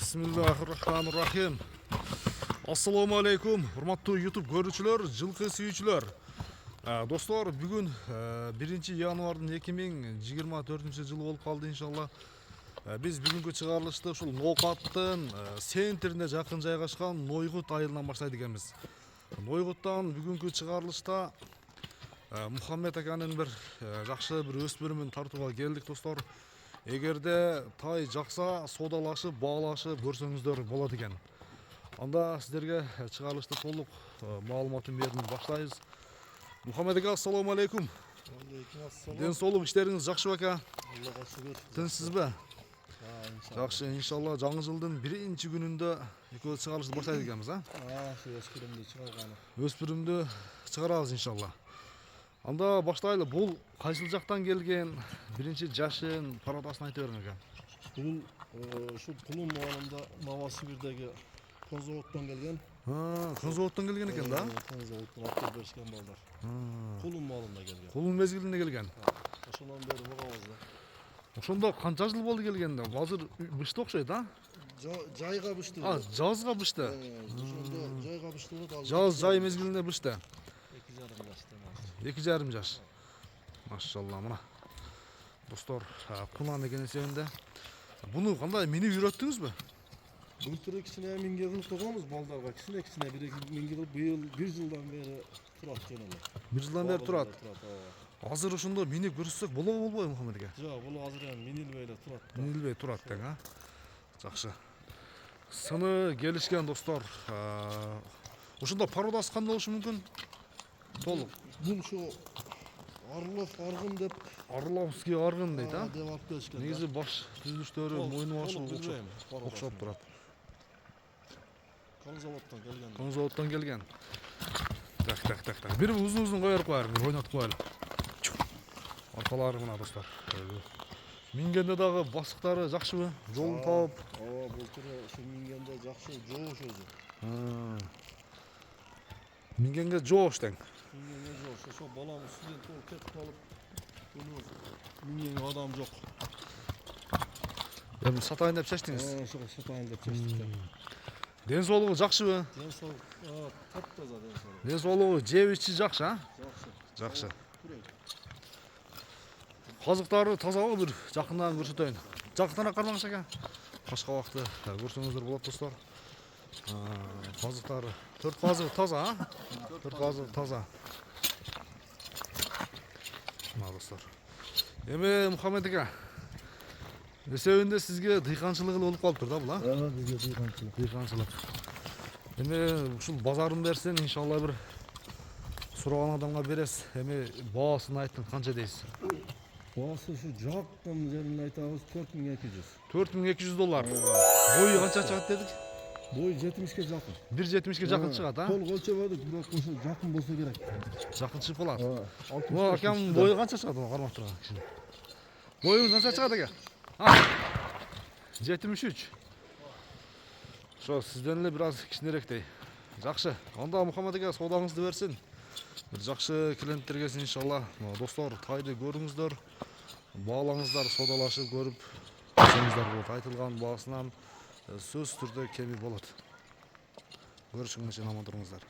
Bismillahirrahmanirrahim. Assalamu alaikum. Hurmattуу YouTube көрүүчүлөр, жылкы сүйүүчүлөр. Достор, бүгүн 1 январдын 2024-жылы болуп калды иншалла. Биз бүгүнкү чыгарылышты ушул Ноокаттын центрине жакын жайгашкан Нойгут айылынан баштайт экенбиз. Нойгуттан бүгүнкү чыгарылышта Мухаммед аканын бир жакшы бир өспүрүмүн тартууга келдик, достор. Эгерде тай жакса, содалашып, баалашып көрсөңүздөр болот экен. Анда сиздерге чыгарылышты толук маалыматын берип баштайбыз. Мухаммед ака, ассаламу алейкум. Ден соолук, иштериңиз жакшыбы ака? Аллага шүгүр. Тынчсызбы? Жакшы, иншалла жаңы жылдын 1-күнүндө экөөбүз чыгарылышты баштайт экенбиз, Шу өспүрүмдү чыгарганы. Өспүрүмдү чыгарабыз иншалла. Анда баштайлы. Бул кайсыл жактан келген, биринчи жашын, пародасын айта бериң ака. Бул ушу Кулун маалында Новосибирдеги Козовоттон келген. Козовоттон келген экен да? Козовоттон аттап беришкен балдар. Кулун маалында келген. Кулун мезгилинде келген. Ошондон бери бугабыз да. Ошондо канча жыл болду келгенде? Азыр бышты окшойт, Жайга бышты. Жазга бышты. Ошондо жайга бышты болот. Жаз жай мезгилинде бышты. 2,5 жаш. 2,5 жаш. Машалла, мына. Достор, кунан экен эсебинде. Буну кандай минип үйрөттүңүзбү? Былтыр кичине минге кылып койгонбуз балдарга. Кичине бир минге кылып быйыл 1 жылдан бери турат жөн эле. 1 жылдан бери турат. Азыр ошондо минип көрсөтсөк болобу, болбойбу Мухаммед ака? Жок, бул азыр эми минилбей эле турат. Минилбей турат тең, Жакшы. Сыны келишкен, достор. Ошондо пародасы кандай болушу мүмкүн? Толук. Бул ошо Орлов аргын деп Орловский аргын дейт, деп алып келишкен. Негизи баш түзүлүштөрү, мойну башы окшоп турат. Конзаводдон келген. Конзаводдон келген. Так. Бир узун коюп коелу, бир ойнотуп коелу. Аркалары мына, достор. Мингенде дагы басыктары жакшыбы? Жолун таап. Былтыр ушу мингенде жакшы жоош өзү. Мингенге жоош тең. Мингенге жоош. Ошо балам студент болуп кетип калып, мингенге адам жок. Эми сатайын деп чечтиңиз. Ошо сатайын деп чечтик. Ден соолугу жакшыбы? Ден соолук таптаза ден соолук. Ден соолугу жеп-ичи жакшы, Жакшы. Казыктары тазабы, бир жакындан көрсөтөйүн. Жакындан кармаңыз ака. Кашкабакты көрсөңүздөр болот, достор. Казыктары 4 казык таза, 4 казык таза. Мына, достор. Эми Мухаммед ака, эсебинде сизге дыйканчылык эле болуп калыптыр да бул, Бизге Дыйканчылык. Эми ушул базарын берсең, иншалла бир сураган адамга бересиз. Эми баасын айттың, канча дейсиз? Баасы ушу жакын жерин айтабыз 4200. $4200. Бою канча чыгат дедик? Бой 70ке жакын. 1,70ге жакын чыгат, Толук өлчөбөдүк, бирок ошо жакын болсо керек. Жакын чыгып калат. Бул акам бою канча чыгат, кармап турган киши? Боюңуз канча чыгат ака? 73. Ошо сизден эле бир аз кичинеректей. Жакшы. Анда Мухаммед ака соодаңызды берсин. Бир жакшы клиенттер келсин иншалла. Достор, тайды көрүңүздөр. Баалаңыздар, содалашып көрүп көрсөңүздөр болот. Айтылган баасынан сөзсүз түрдө кеми болот. Көрүшүңүзчө аман туруңуздар.